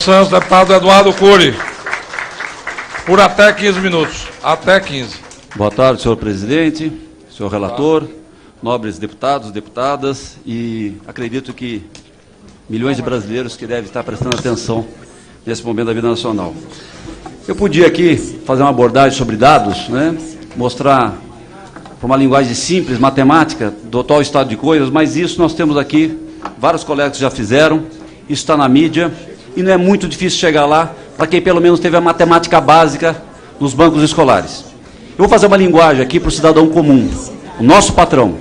Santos, deputado Eduardo Cury, por até 15 minutos. Até 15. Boa tarde, senhor presidente, senhor relator, nobres deputados, deputadas, e acredito que milhões de brasileiros que devem estar prestando atenção nesse momento da vida nacional. Eu podia aqui fazer uma abordagem sobre dados, né, mostrar por uma linguagem simples, matemática, do atual estado de coisas, mas isso nós temos aqui, vários colegas já fizeram, isso está na mídia, e não é muito difícil chegar lá para quem pelo menos teve a matemática básica nos bancos escolares. Eu vou fazer uma linguagem aqui para o cidadão comum, o nosso patrão,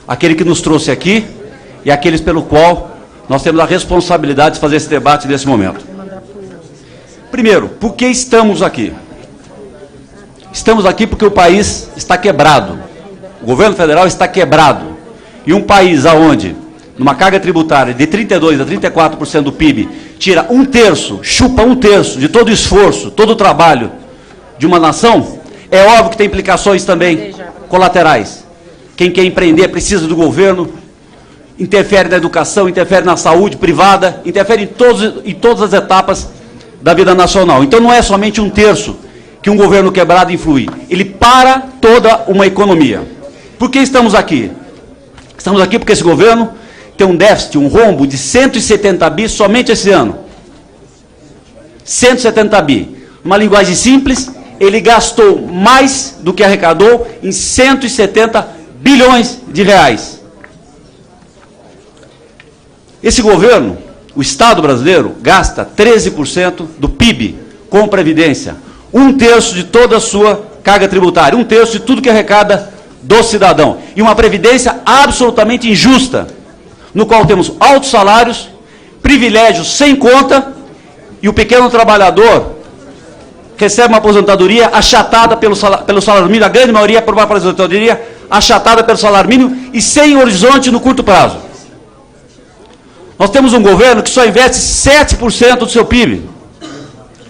aquele que nos trouxe aqui e aqueles pelo qual nós temos a responsabilidade de fazer esse debate nesse momento. Primeiro, por que estamos aqui? Estamos aqui porque o país está quebrado. O governo federal está quebrado. E um país onde, numa carga tributária de 32% a 34% do PIB, tira um terço, chupa um terço de todo o esforço, todo o trabalho de uma nação, é óbvio que tem implicações também colaterais. Quem quer empreender precisa do governo, interfere na educação, interfere na saúde privada, interfere em todas as etapas da vida nacional. Então não é somente um terço que um governo quebrado influi, ele para toda uma economia. Por que estamos aqui? Estamos aqui porque esse governo tem um déficit, um rombo de 170 bi somente esse ano. 170 bi. Uma linguagem simples, ele gastou mais do que arrecadou em 170 bilhões de reais. Esse governo, o Estado brasileiro, gasta 13% do PIB com previdência. Um terço de toda a sua carga tributária, um terço de tudo que arrecada do cidadão. E uma previdência absolutamente injusta, no qual temos altos salários, privilégios sem conta, e o pequeno trabalhador recebe uma aposentadoria achatada pelo salário mínimo, a grande maioria por uma aposentadoria achatada pelo salário mínimo e sem horizonte no curto prazo. Nós temos um governo que só investe 7% do seu PIB,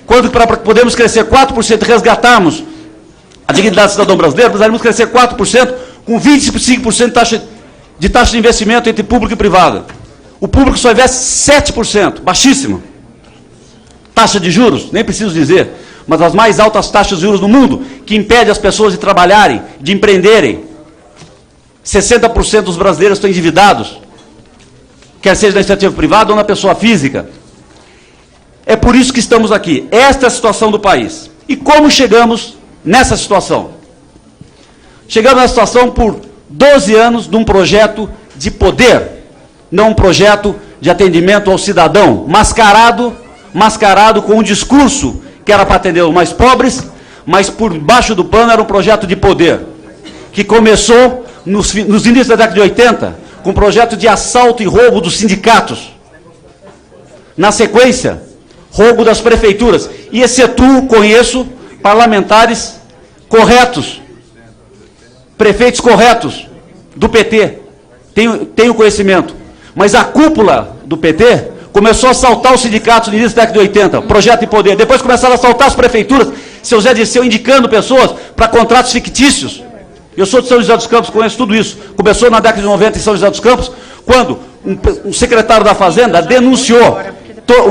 quando para podermos crescer 4% e resgatarmos a dignidade do cidadão brasileiro, precisaríamos crescer 4% com 25% de taxa de investimento entre público e privado. O público só investe 7%, baixíssimo. Taxa de juros, nem preciso dizer, mas as mais altas taxas de juros do mundo, que impede as pessoas de trabalharem, de empreenderem. 60% dos brasileiros estão endividados, quer seja na iniciativa privada ou na pessoa física. É por isso que estamos aqui. Esta é a situação do país. E como chegamos nessa situação? Chegamos nessa situação por 12 anos de um projeto de poder, não um projeto de atendimento ao cidadão, mascarado com um discurso que era para atender os mais pobres, mas por baixo do pano era um projeto de poder, que começou nos inícios da década de 80, com um projeto de assalto e roubo dos sindicatos. Na sequência, roubo das prefeituras. E excetuo, conheço parlamentares corretos, prefeitos corretos do PT, tenho conhecimento, mas a cúpula do PT começou a assaltar os sindicatos no início da década de 80, projeto de poder, depois começaram a assaltar as prefeituras, seu Zé Dirceu indicando pessoas para contratos fictícios. Eu sou de São José dos Campos, conheço tudo isso, começou na década de 90 em São José dos Campos, quando um secretário da Fazenda denunciou,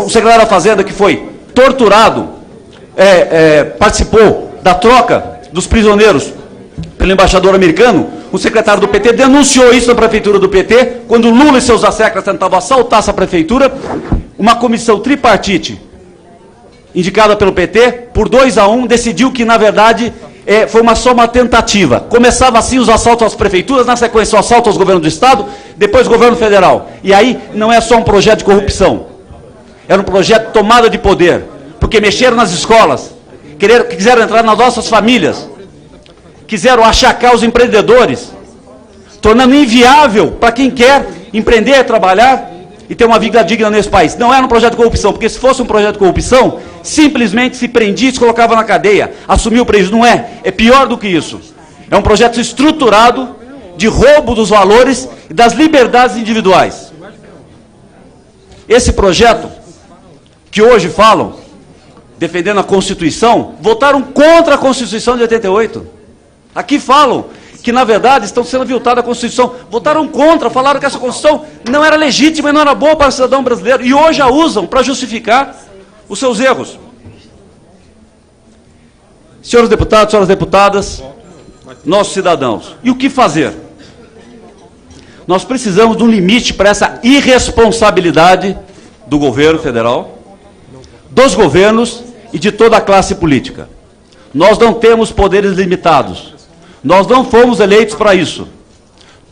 um secretário da Fazenda que foi torturado, participou da troca dos prisioneiros pelo embaixador americano, o secretário do PT denunciou isso na prefeitura do PT, quando Lula e seus asseclas tentavam assaltar essa prefeitura, uma comissão tripartite, indicada pelo PT, por 2-1, decidiu que, na verdade, foi só uma tentativa. Começava assim os assaltos às prefeituras, na sequência o assalto aos governos do Estado, depois o governo federal. E aí não é só um projeto de corrupção, era um projeto de tomada de poder, porque mexeram nas escolas, quiseram entrar nas nossas famílias, quiseram achacar os empreendedores, tornando inviável para quem quer empreender, trabalhar e ter uma vida digna nesse país. Não era um projeto de corrupção, porque se fosse um projeto de corrupção, simplesmente se prendia e se colocava na cadeia, assumia o prejuízo. Não é, é pior do que isso. É um projeto estruturado de roubo dos valores e das liberdades individuais. Esse projeto, que hoje falam, defendendo a Constituição, votaram contra a Constituição de 88. Aqui falam que, na verdade, estão sendo aviltada a Constituição. Votaram contra, falaram que essa Constituição não era legítima e não era boa para o cidadão brasileiro. E hoje a usam para justificar os seus erros. Senhores deputados, senhoras deputadas, nossos cidadãos, e o que fazer? Nós precisamos de um limite para essa irresponsabilidade do governo federal, dos governos e de toda a classe política. Nós não temos poderes limitados. Nós não fomos eleitos para isso.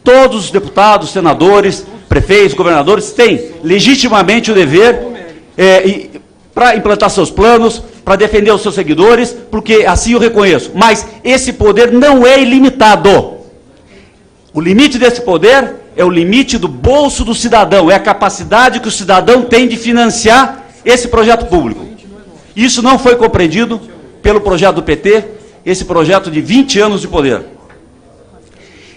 Todos os deputados, senadores, prefeitos, governadores têm legitimamente o dever para implantar seus planos, para defender os seus seguidores, porque assim eu reconheço. Mas esse poder não é ilimitado. O limite desse poder é o limite do bolso do cidadão, é a capacidade que o cidadão tem de financiar esse projeto público. Isso não foi compreendido pelo projeto do PT, esse projeto de 20 anos de poder.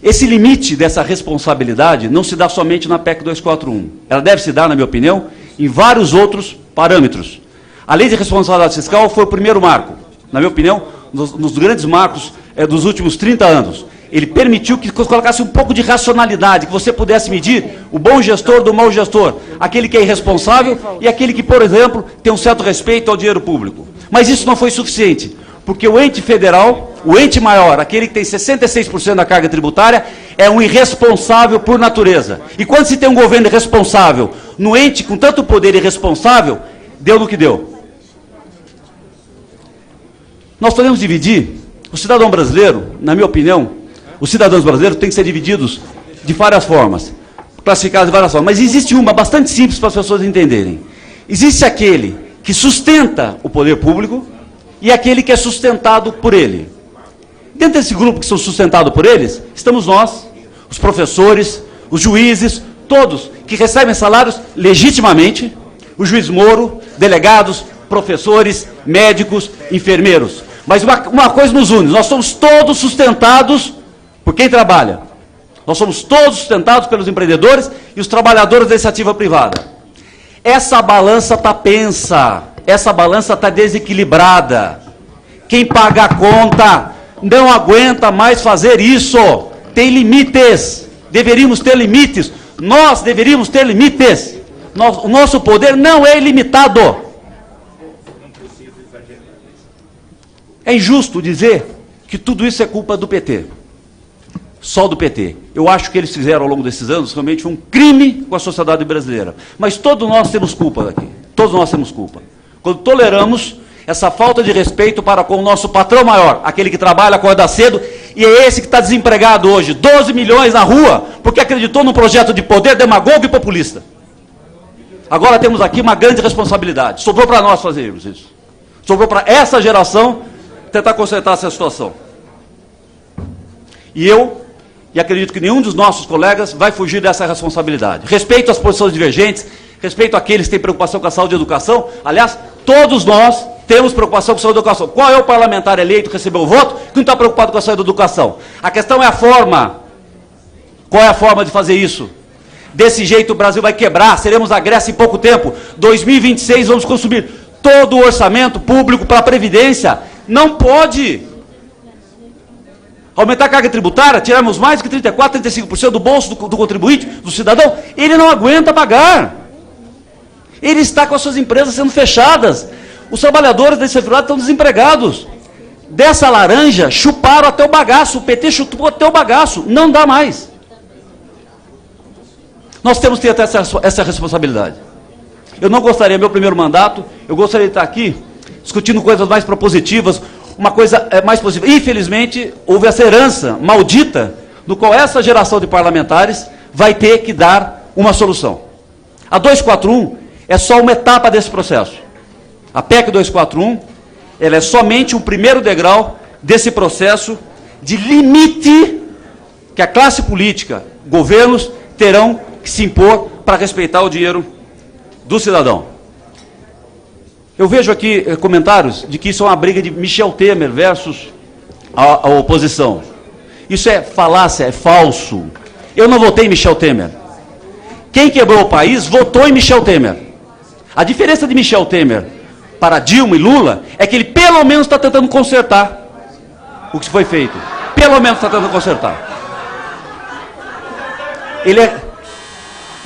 Esse limite dessa responsabilidade não se dá somente na PEC 241. Ela deve se dar, na minha opinião, em vários outros parâmetros. A Lei de Responsabilidade Fiscal foi o primeiro marco, na minha opinião, nos grandes marcos dos últimos 30 anos. Ele permitiu que colocasse um pouco de racionalidade, que você pudesse medir o bom gestor do mau gestor, aquele que é irresponsável e aquele que, por exemplo, tem um certo respeito ao dinheiro público. Mas isso não foi suficiente, porque o ente federal, o ente maior, aquele que tem 66% da carga tributária, é um irresponsável por natureza. E quando se tem um governo irresponsável, no ente com tanto poder irresponsável, deu no que deu. Nós podemos dividir o cidadão brasileiro, na minha opinião, os cidadãos brasileiros têm que ser divididos de várias formas, classificados de várias formas. Mas existe uma bastante simples para as pessoas entenderem. Existe aquele que sustenta o poder público e aquele que é sustentado por ele. Dentro desse grupo que são sustentados por eles, estamos nós, os professores, os juízes, todos que recebem salários legitimamente, o juiz Moro, delegados, professores, médicos, enfermeiros. Mas uma coisa nos une, nós somos todos sustentados por quem trabalha. Nós somos todos sustentados pelos empreendedores e os trabalhadores da iniciativa privada. Essa balança está pensa, essa balança está desequilibrada. Quem paga a conta não aguenta mais fazer isso. Tem limites, deveríamos ter limites, nós deveríamos ter limites. O nosso poder não é ilimitado. É injusto dizer que tudo isso é culpa do PT. Só do PT. Eu acho que eles fizeram ao longo desses anos realmente um crime com a sociedade brasileira. Mas todos nós temos culpa daqui. Todos nós temos culpa. Quando toleramos essa falta de respeito para com o nosso patrão maior, aquele que trabalha, acorda cedo, e é esse que está desempregado hoje, 12 milhões na rua, porque acreditou num projeto de poder demagogo e populista. Agora temos aqui uma grande responsabilidade. Sobrou para nós fazermos isso. Sobrou para essa geração tentar consertar essa situação. E acredito que nenhum dos nossos colegas vai fugir dessa responsabilidade. Respeito às posições divergentes, respeito àqueles que têm preocupação com a saúde e educação. Aliás, todos nós temos preocupação com a saúde e educação. Qual é o parlamentar eleito que recebeu o voto que não está preocupado com a saúde e educação? A questão é a forma. Qual é a forma de fazer isso? Desse jeito o Brasil vai quebrar, seremos a Grécia em pouco tempo. 2026 vamos consumir todo o orçamento público para a Previdência. Não pode. Aumentar a carga tributária, tirarmos mais de 34%, 35% do bolso do contribuinte, do cidadão, ele não aguenta pagar. Ele está com as suas empresas sendo fechadas. Os trabalhadores desse privado estão desempregados. Dessa laranja, chuparam até o bagaço, o PT chupou até o bagaço, não dá mais. Nós temos que ter essa responsabilidade. Eu não gostaria, meu primeiro mandato, eu gostaria de estar aqui discutindo coisas mais propositivas, uma coisa mais positiva. Infelizmente, houve essa herança maldita, no qual essa geração de parlamentares vai ter que dar uma solução. A 241 é só uma etapa desse processo. A PEC 241, ela é somente um primeiro degrau desse processo de limite que a classe política, governos, terão que se impor para respeitar o dinheiro do cidadão. Eu vejo aqui comentários de que isso é uma briga de Michel Temer versus a oposição. Isso é falácia, é falso. Eu não votei em Michel Temer. Quem quebrou o país votou em Michel Temer. A diferença de Michel Temer para Dilma e Lula é que ele pelo menos está tentando consertar o que foi feito. Pelo menos está tentando consertar.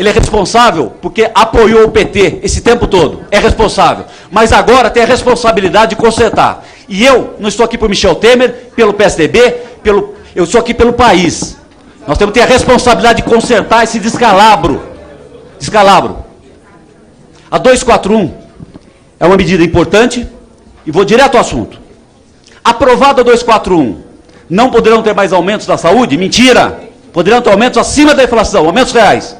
Ele é responsável porque apoiou o PT esse tempo todo. É responsável. Mas agora tem a responsabilidade de consertar. E eu não estou aqui por Michel Temer, pelo PSDB, eu estou aqui pelo país. Nós temos que ter a responsabilidade de consertar esse descalabro. A 241 é uma medida importante e vou direto ao assunto. Aprovada a 241, não poderão ter mais aumentos da saúde? Mentira! Poderão ter aumentos acima da inflação, aumentos reais.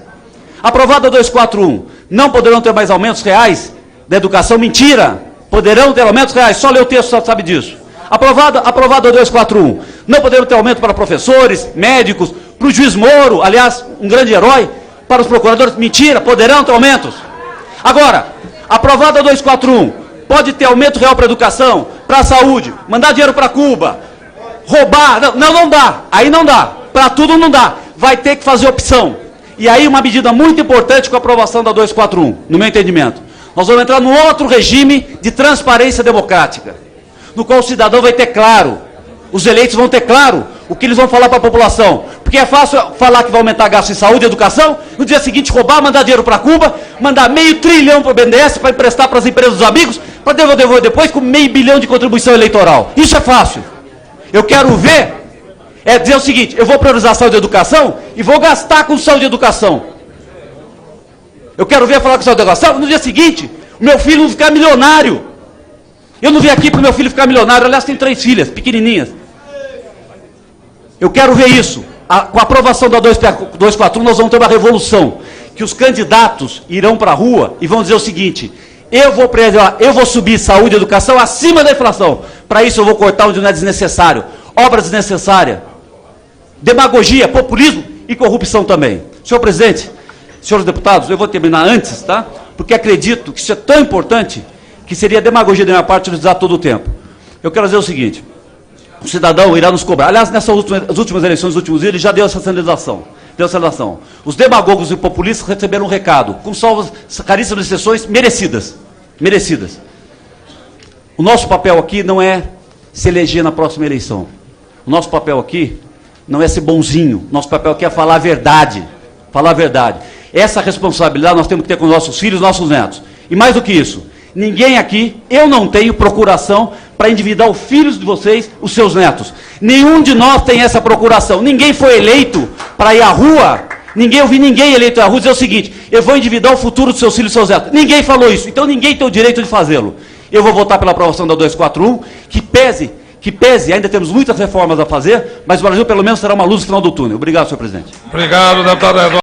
Aprovada a 241, não poderão ter mais aumentos reais da educação? Mentira! Poderão ter aumentos reais, só lê o texto, só sabe disso. Aprovada a 241, não poderão ter aumento para professores, médicos, para o juiz Moro, aliás, um grande herói, para os procuradores? Mentira, poderão ter aumentos. Agora, aprovada a 241, pode ter aumento real para a educação, para a saúde, mandar dinheiro para Cuba, roubar, não dá, aí não dá, para tudo não dá, vai ter que fazer opção. E aí uma medida muito importante com a aprovação da 241, no meu entendimento. Nós vamos entrar num outro regime de transparência democrática, no qual o cidadão vai ter claro, os eleitos vão ter claro o que eles vão falar para a população. Porque é fácil falar que vai aumentar gasto em saúde e educação, no dia seguinte roubar, mandar dinheiro para Cuba, mandar R$500 bilhão para o BNDES, para emprestar para as empresas dos amigos, para devolver depois com R$500 bilhão de contribuição eleitoral. Isso é fácil. Eu quero ver, dizer o seguinte, eu vou priorizar saúde e educação e vou gastar com saúde e educação. Eu quero ver falar com saúde e educação, no dia seguinte, o meu filho não ficar milionário. Eu não vim aqui para o meu filho ficar milionário, aliás, tem 3 filhas, pequenininhas. Eu quero ver isso. Com a aprovação da 241, nós vamos ter uma revolução. Que os candidatos irão para a rua e vão dizer o seguinte, eu vou subir saúde e educação acima da inflação. Para isso eu vou cortar onde não é desnecessário. Obras desnecessárias. Demagogia, populismo e corrupção também. Senhor presidente, senhores deputados, eu vou terminar antes, tá? Porque acredito que isso é tão importante que seria demagogia da minha parte utilizar todo o tempo. Eu quero dizer o seguinte, o cidadão irá nos cobrar. Aliás, nessas últimas eleições, nos últimos dias, ele já deu essa sinalização. Os demagogos e populistas receberam um recado, com salvas caríssimas exceções merecidas. O nosso papel aqui não é se eleger na próxima eleição. O nosso papel aqui não é ser bonzinho. Nosso papel aqui é falar a verdade. Essa responsabilidade nós temos que ter com os nossos filhos e nossos netos. E mais do que isso, ninguém aqui, eu não tenho procuração para endividar os filhos de vocês, os seus netos. Nenhum de nós tem essa procuração. Ninguém foi eleito para ir à rua. Eu vi ninguém eleito à rua dizer o seguinte, eu vou endividar o futuro dos seus filhos e seus netos. Ninguém falou isso, então ninguém tem o direito de fazê-lo. Eu vou votar pela aprovação da 241, que pese, ainda temos muitas reformas a fazer, mas o Brasil pelo menos será uma luz no final do túnel. Obrigado, senhor presidente. Obrigado, deputado Eduardo.